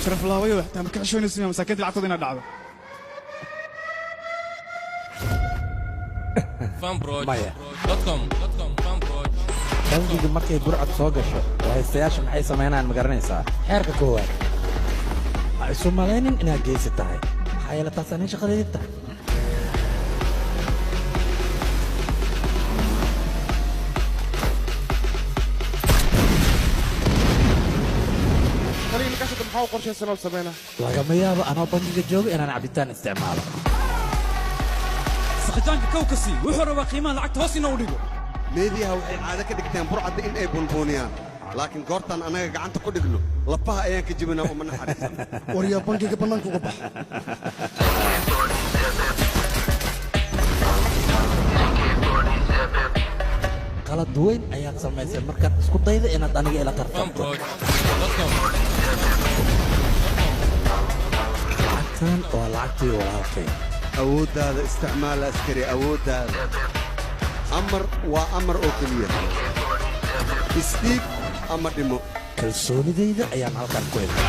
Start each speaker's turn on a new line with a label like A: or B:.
A: شرف الله ويوه حتى مكحشون اسمي مساكين العقدين دعوه
B: fanbroch.com fanbroch
C: bangiga markay burcad soo gasho haystayaasha maxay sameynayaan ma garanaysaa xeerka koowaad ha isu malaynin inaad geesi tahay maxaa yeele taas anay shaqadeedid tahay
D: خليني كاسة محاو قرشة سنة وسبعين
C: lagama yaabo anoo bangiga jooga inaan cabitaan isticmaalo
A: سقطانك كوكسي وحروا قيمة لعقت هوسي نوديو
E: meediyaha waxay caado ka dhigteen burcadda in ay bunbuuniyaan laakiin goortan anaga gacanta ku dhigno lafaha ayaan ka jibinaa uma naxariisan
D: waryaa bankiga bannaanka uga bax
C: qalad weyn ayaad samaysay markaad isku dayda inaad aniga ila tartamto
B: fanbroch.com
C: lacagtan waa lacagtii walaalkay
E: awooddaada isticmaal askari awooddaada amar waa amar oo keliya isdhiib ama dhimo
C: kalsoonidayda ayaan halkan ku helay